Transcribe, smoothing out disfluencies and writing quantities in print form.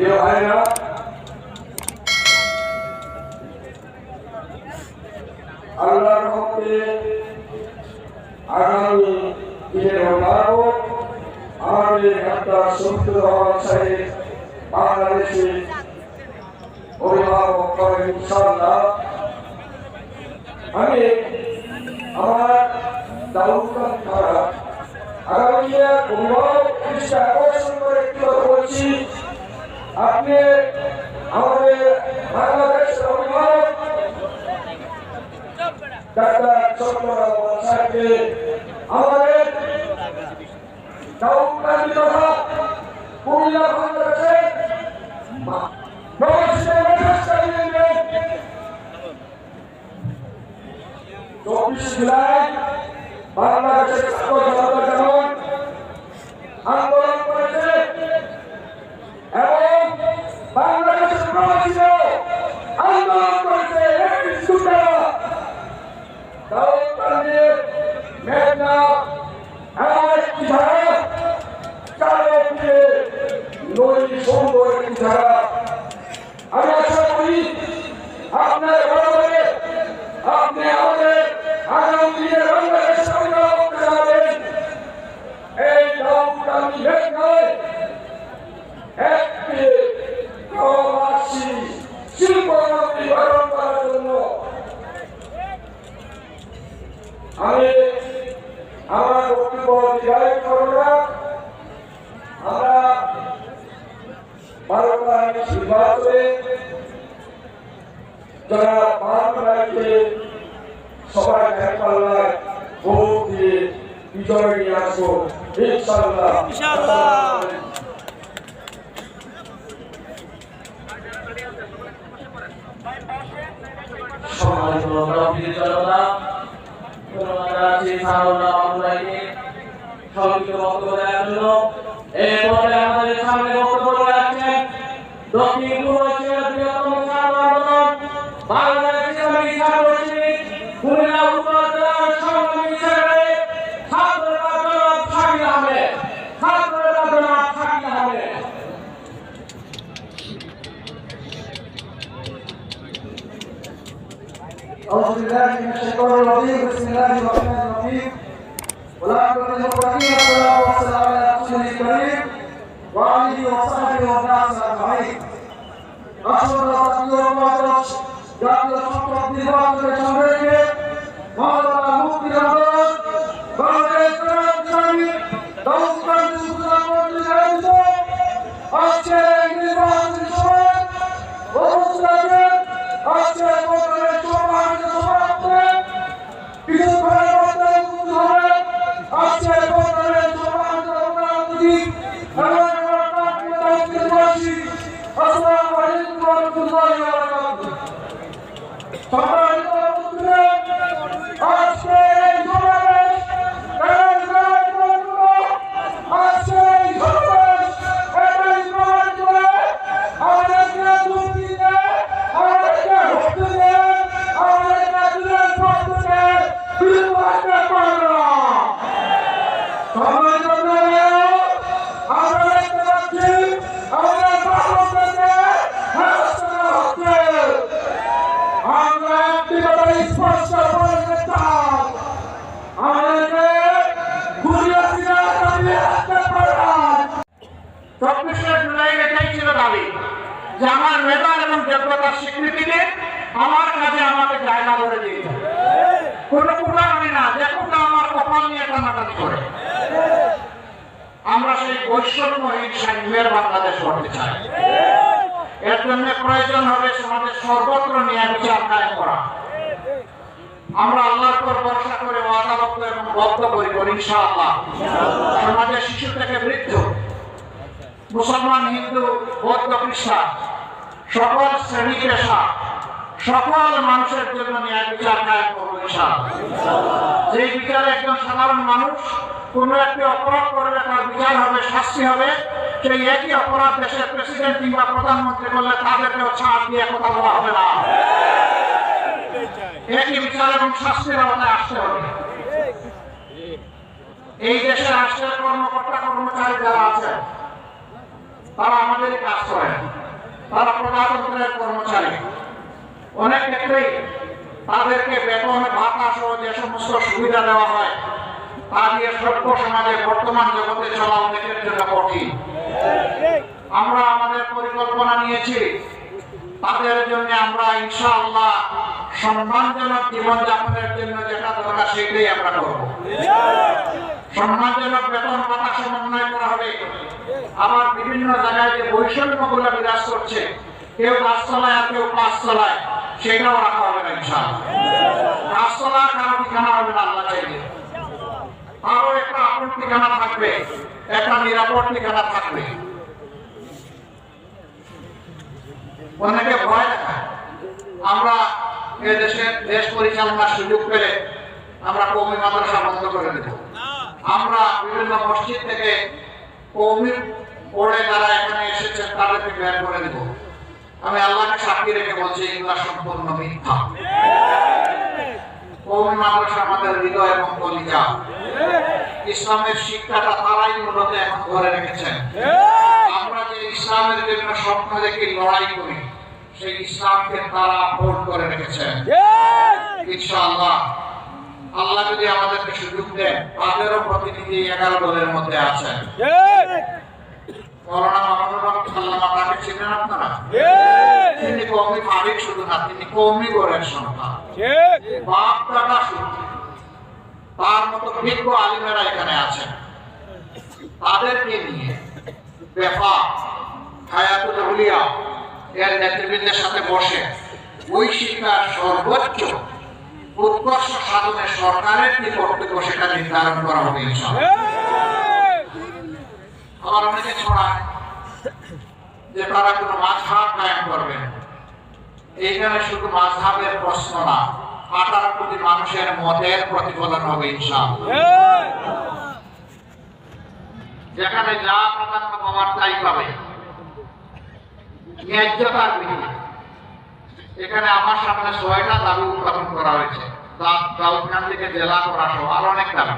প্রিয় ভাইরা, আল্লাহর রহমতে আগামী দিনের অভিভাবক আমাদের ডাক্তার শফিকুর রহমান সাহেব বাংলাদেশে অভিভাবক করেন ইনশাআল্লাহ। আমি আমার দাউদকান ধারা আগামী অভিভাবক হিসেবে আকর্ষণ করে একটি কথা বলছি। আপনি আমাদের বাংলাদেশের অভিভাবক ডাক্তার শফিকুর রহমান সাহেবকে আমাদের দাউদকান তথা কুমিল্লা বাংলাদেশের বাংলাদেশের ছাত্র জনতা যেমন আন্দোলন করেছে এবং বাংলাদেশের প্রবাসীরাও আন্দোলন করেছে, মেঘনা এমন একটি ধারা চারদিকে নদী সুন্দর একটি ধারা। আমি আশা করি আপনার বরাবরে আপনি আমাদের আগামী দিনের বাংলাদেশ অভিভাবক জানাবেন। এই দাউদকান মেঘনায় একটি প্রবাসী শিল্পমন্ত্রী গঠন করার জন্য আমি আমার বক্তব্য দীর্ঘায়িত করব না। আমরা 12 তারিখ নির্বাচনে যারা 12 তারিখে সবাই একপাল্লায় ভোট দিয়ে বিজয় নিয়ে আসবো ইনশাআল্লাহ। দক্ষিণ পূর্ব এশিয়ার বৃহত্তম ছাত্র আন্দোলন বাংলাদেশ ইসলামী ছাত্র শিবির কুমিল্লা উত্তর জেলার সংগ্রামী হিসেবে ছাত্ররা জনাব শাকিল আহমেদ, ছাত্ররা জনাব শাকিল আহমেদ। أعوذ بالله من الشيطان الرجيم بسم الله الرحمن الرحيم والعاقبة للمتقين والصلاة والسلام على رسوله الكريم وآله وصحبه والناس أجمعين। أشهد أن لا إله إلا الله জাতীয় সংসদ নির্বাচনের সামনে মাওলানা মুফতি আহমদ বাংলাদেশ ইসলামী দাউদকান উপজেলা আয়োজিত আজকে নির্বাচনী সভায় উপস্থিত আছেন। আজকে ভোটের সম্মানিত সভাপতি কিছু ভাইয়ের মধ্যে উপস্থিত হবেন। আজকে ভোটের সম্মানিত সভাপতি এবং দাউদকানবাসী আসসালামু আলাইকুম ওয়া রাহমাতুল্লাহি ওয়া বারাকাতুহু। সম্মানিত উপস্থিতি আজকে এই সমাবেশ আজকে এই সমাবেশ এটাই প্রমাণ করে আমাদেরকে দুর্নীতি আমাদেরকে ভক্তি দেন আমাদেরকে দিনের পক্ষে বিরুদ্ধে পারবে না। সম্মানিত আমরা দেখতে পাচ্ছি আমাদের বাংলাদেশে হেনস্থা হচ্ছে। আমরা একটি কথা স্পষ্ট করে দিতাম আমাদেরকে ঘুরিয়ে ফিরে দাঁড়িয়ে রাখতে পারেন। 24 জুলাই এটাই ছিল দাবি যে আমার মেধা এবং যোগ্যতার স্বীকৃতিতে আমার কাজে আমাকে জায়গা করে দিতে হবে। কোনো কুলা আমি না যে কুলা আমার কপাল নিয়ে টানাটানি করে। আমরা সেই বৈষম্যহীন স্বাধীনের বাংলাদেশ গড়তে চাই। এর জন্য প্রয়োজন হবে সমাজের সর্বত্র ন্যায় বিচার কায়েম করা। আমরা আল্লাহর উপর ভরসা করে ওয়াদাবদ্ধ এবং বদ্ধ করি ইনশাআল্লাহ। সমাজের শিশু থেকে বৃদ্ধ, মুসলমান, হিন্দু, বৌদ্ধ, খ্রিস্টান সকল শ্রেণী পেশা সকল মানুষের জন্য ন্যায় বিচার কায়েম করবো ইনশাআল্লাহ। যে বিচারে একজন সাধারণ মানুষ কোনো একটি অপরাধ করবে তার বিচার হবে, শাস্তি হবে। সেই একই অপরাধ দেশের প্রেসিডেন্ট কিংবা প্রধানমন্ত্রী করলে তাদেরকেও ছাড় দিয়ে কথা বলা হবে না। একই বিচার এবং শাস্তির আওতায় আসতে হবে। এই দেশের রাষ্ট্রের কর্মকর্তা কর্মচারী যারা আছেন তারা আমাদের কাজ করেন, তারা প্রজাতন্ত্রের কর্মচারী। অনেক ক্ষেত্রেই তাদেরকে বেতন ভাতা সহ যে সমস্ত সুবিধা দেওয়া হয় তা দিয়ে সভ্য সমাজে বর্তমান জগতে চলা অনেকের জন্য কঠিন। আমরা আমাদের পরিকল্পনা নিয়েছি, তাদের জন্য আমরা ইনশাআল্লাহ সম্মানজনক জীবনযাপনের জন্য যেটা দরকার সেটাই আমরা করব। সম্মানজনক বেতন ভাতা সমন্বয় করা হবে। আবার বিভিন্ন জায়গায় যে বৈষম্যগুলো বিরাজ করছে, কেউ গাছতলায় আর কেউ পাঁচতলায়, সেটাও রাখা হবে না ইনশাআল্লাহ। গাছতলা কারো ঠিকানা হবে না আল্লাহ চাইলে, আরো একটা আপন ঠিকানা থাকবে, একটা নিরাপদ ঠিকানা থাকবে। অনেকে ভয় দেখায়। আমরা এ দেশ পরিচালনার সুযোগ পেলে আমরা কওমি মাদ্রাসা বন্ধ করে দেব। আমরা বিভিন্ন মসজিদ থেকে কওমি পড়ে যারা এখানে এসেছেন তাদেরকে বের করে দেব। আমি আল্লাহকে সাক্ষী রেখে বলছি এগুলা সম্পূর্ণ মিথ্যা। কওমি মাদ্রাসা আমাদের হৃদয় এবং কলিজা। ইসলামের শিক্ষাটা তারাই মূলত এখন ধরে রেখেছেন। আমরা যে ইসলামের জন্য স্বপ্ন দেখে লড়াই করি, সেই ইসলামকে তারা আপন করে রেখেছেন। ইনশাআল্লাহ আল্লাহ যদি আমাদেরকে সুযোগ দেন, তাদেরও প্রতিনিধি 11 দলের মধ্যে আছেন। মৌলানা মামুনুর রহমান সাল্লামা, তাকে চিনেন আপনারা? তিনি কওমি ফারিক শুধু না, তিনি কওমি গোরের সন্তান, বাপ দাদা সূত্রে। তার মতো বিজ্ঞ আলিমেরা এখানে আছেন। তাদেরকে নিয়ে বেফা হায়াতুল আউলিয়া এর নেতৃবৃন্দের সাথে বসে ওই শিক্ষার সর্বোচ্চ উৎকর্ষ সাধনে সরকারের কি কর্তব্য সেটা নির্ধারণ করা হবে ইনশাআল্লাহ। আবার অনেকে ছড়ায় যে তারা কোনো মাযহাব কায়েম করবেন। এইখানে শুধু মাযহাবের প্রশ্ন না, 18 কোটি মানুষের মতের প্রতিফলন হবে ইনশাআল্লাহ। যেখানে যা প্রাধান্য পাওয়ার তাই পাবে, ন্যায্যতার ভিত্তিতে। এখানে আমার সামনে 6টা দাবি উত্থাপন করা হয়েছে, দাউদকান্দি থেকে জেলা করা সহ আরো অনেক দাবি।